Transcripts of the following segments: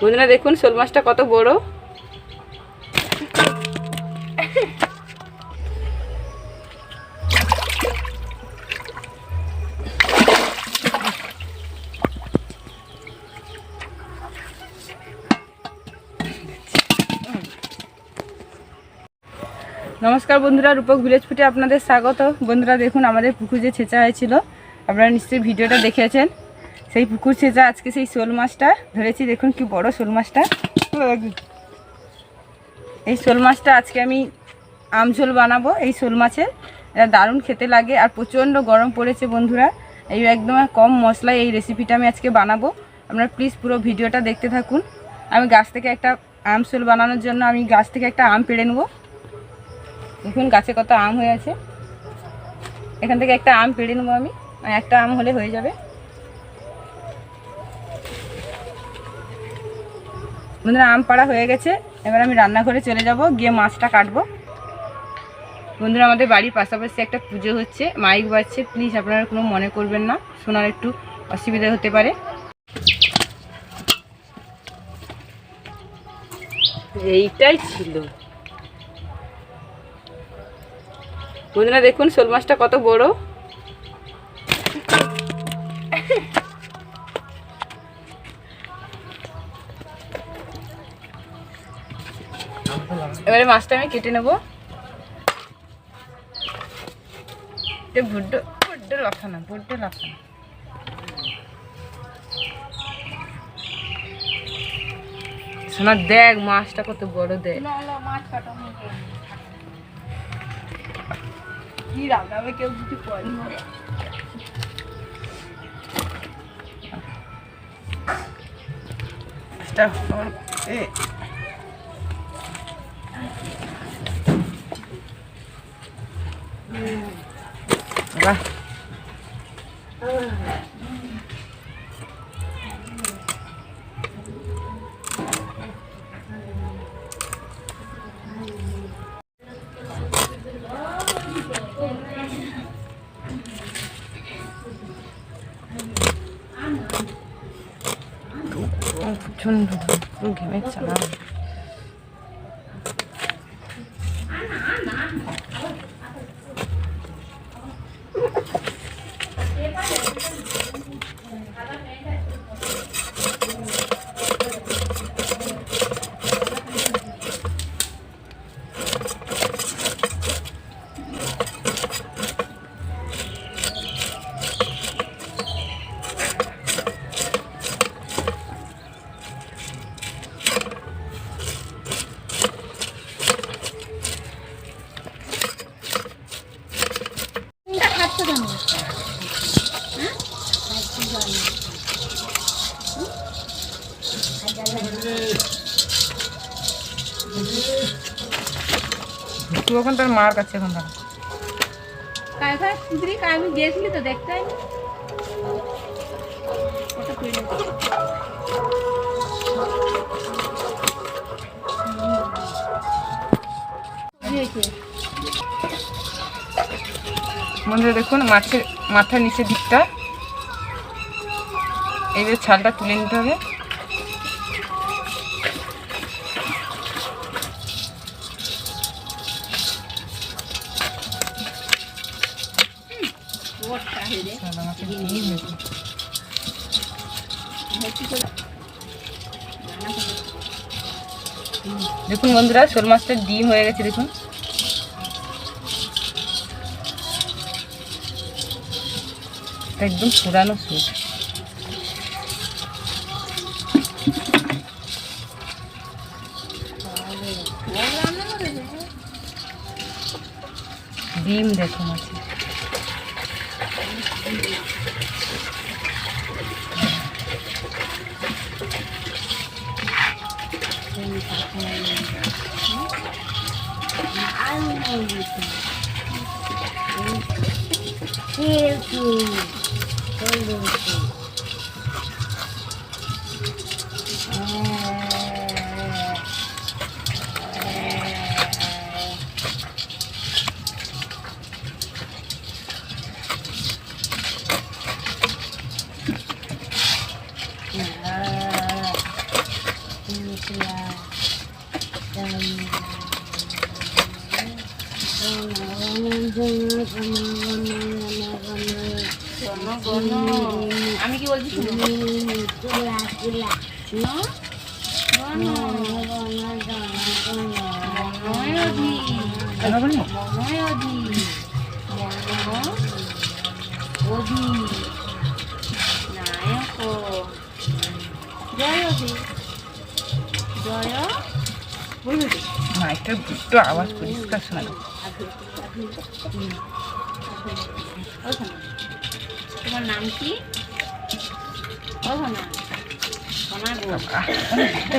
বন্ধুরা দেখুন শোল মাছটা কত বড়। নমস্কার বন্ধুরা, রূপক ভিলেজ ফুটে আপনাদের স্বাগত। বন্ধুরা দেখুন আমাদের পুকুর যে ছেঁচা হয়েছিল, আপনারা নিশ্চয়ই ভিডিওটা দেখেছেন। সেই পুকুর ছেঁচা আজকে সেই শোল মাছটা ধরেছি। দেখুন কি বড় শোল মাছটা। এই শোল মাছটা আজকে আমি আমঝোল বানাবো। এই শোল মাছের এটা দারুণ খেতে লাগে, আর প্রচণ্ড গরম পড়েছে বন্ধুরা। এই একদম কম মশলায় এই রেসিপিটা আমি আজকে বানাবো। আপনারা প্লিজ পুরো ভিডিওটা দেখতে থাকুন। আমি গাছ থেকে একটা আমঝোল বানানোর জন্য আমি গাছ থেকে একটা আম পেড়ে নেবো। দেখুন গাছে কত আম হয়ে আছে। এখান থেকে একটা আম পেড়ে নেবো আমি, একটা আম হলে হয়ে যাবে। বন্ধুরা আম পাড়া হয়ে গেছে, এবার আমি রান্নাঘরে চলে যাব, গিয়ে মাছটা কাটবো। বন্ধুরা আমাদের বাড়ির পাশাপাশি একটা পুজো হচ্ছে, মাইক বাজছে, প্লিজ আপনারা কোনো মনে করবেন না, শোনার একটু অসুবিধা হতে পারে। এইটাই ছিল বন্ধুরা, দেখুন শোল মাছটা কত বড়। এবারে মাছটা আমি কেটে নেবো। বড্ড লাফানা। শোনা দেখ মাছটা কত বড়, দেখ কি রান্নাবে কেউ কিছু করে। প্রচন্ড পুরো ঘেমে চালা। এখন তার মার কাছে এখন আমি গিয়েছিলি তো দেখতে বন্ধুরা দেখুন মাছের মাথার নিচের দিকটা এই যে ছালটা তুলে নিতে হবে। দেখুন বন্ধুরা শোল মাছটা ডিম হয়ে গেছে। দেখুন একদম পুরানো স্যুপ। ডিম দেখুন আছে। আমি কি বলছি একটা একটু আওয়াজ পরিষ্কার শোনা তোমার নাম কি?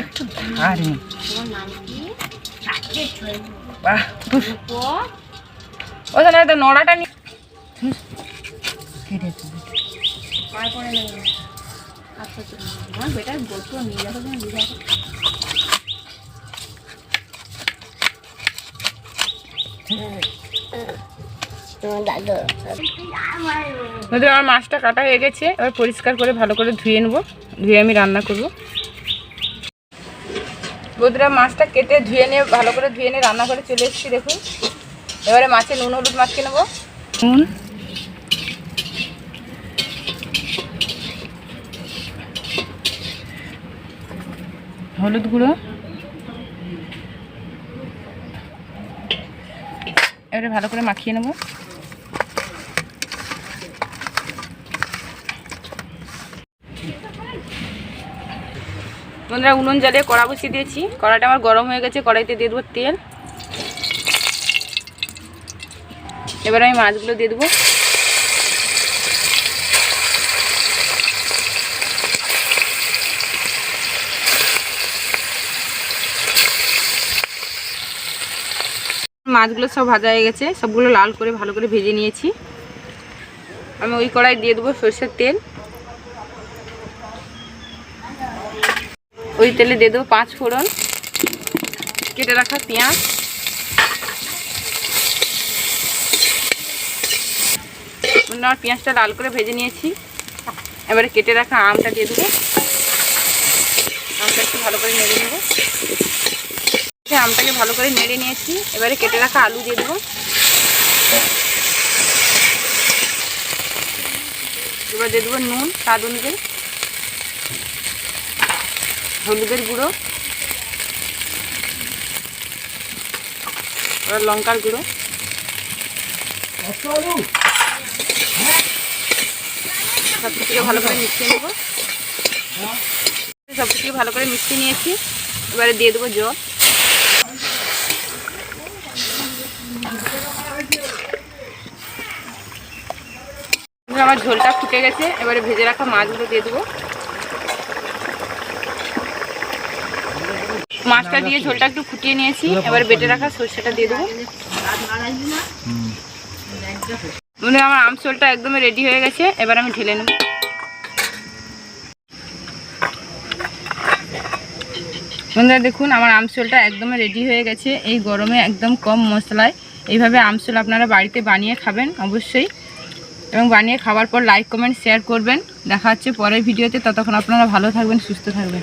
একটু ধারে তোমার নাম কি? ওখানে একটা নড়াটা নিয়ে বেটার গোত্র নিয়ে যাবো আমার মাছটা কাটা হয়ে গেছে। এবার পরিষ্কার করে ভালো করে ধুয়ে নেবো, ধুয়ে আমি রান্না করবো। বন্ধুরা মাছটা কেটে ধুয়ে নিয়ে ভালো করে ধুয়ে নিয়ে রান্না করে চলে এসেছি। দেখুন এবারে মাছে নুন হলুদ মাখিয়ে নেবো। নুন, হলুদ গুঁড়ো, এবারে ভালো করে মাখিয়ে নেবো। বন্ধুরা উনুন জ্বালিয়ে কড়া বসিয়ে দিয়েছি, কড়াটা আমার গরম হয়ে গেছে। কড়াইতে দিয়ে দেবো তেল। এবার আমি মাছগুলো দিয়ে দেবো। মাছগুলো সব ভাজা হয়ে গেছে, সবগুলো লাল করে ভালো করে ভেজে নিয়েছি। আমি ওই কড়াই দিয়ে দেবো সরষের তেল। ওই তেলে দিয়ে দেবো 5 ফোড়ন, কেটে রাখা পেঁয়াজ, আর পেঁয়াজটা লাল করে ভেজে নিয়েছি। এবারে কেটে রাখা আমটা দিয়ে দেবো। আমটা একটু ভালো করে নেড়ে নেবো। আমটাকে ভালো করে নেড়ে নিয়েছি। এবারে কেটে রাখা আলু দিয়ে দেবো। এবার দিয়ে দেবো নুন স্বাদ অনুযায়ী, হলুদের গুঁড়ো, এবার লঙ্কার গুঁড়ো, সব কিছুকে ভালো করে মিশিয়ে নেব। সব কিছুকে ভালো করে মিশিয়ে নিয়েছি। এবারে দিয়ে দেবো জল। আমার ঝোলটা ফুটে গেছে। এবারে ভেজে রাখা মাছগুলো দিয়ে দেবো। মাছটা দিয়ে ঝোলটা একটু ফুটিয়ে নিয়েছি। এবারে বেটে রাখা সরষেটা দিয়ে দেবো। আমার আমশোলটা একদম রেডি হয়ে গেছে। এবার আমি ঢেলে নেব। বন্ধুরা দেখুন আমার আমশোলটা একদম রেডি হয়ে গেছে। এই গরমে একদম কম মশলায় এইভাবে আমশোল আপনারা বাড়িতে বানিয়ে খাবেন অবশ্যই, এবং বানিয়ে খাওয়ার পর লাইক কমেন্ট শেয়ার করবেন। দেখা হচ্ছে পরের ভিডিওতে। ততক্ষণ আপনারা ভালো থাকবেন, সুস্থ থাকবেন।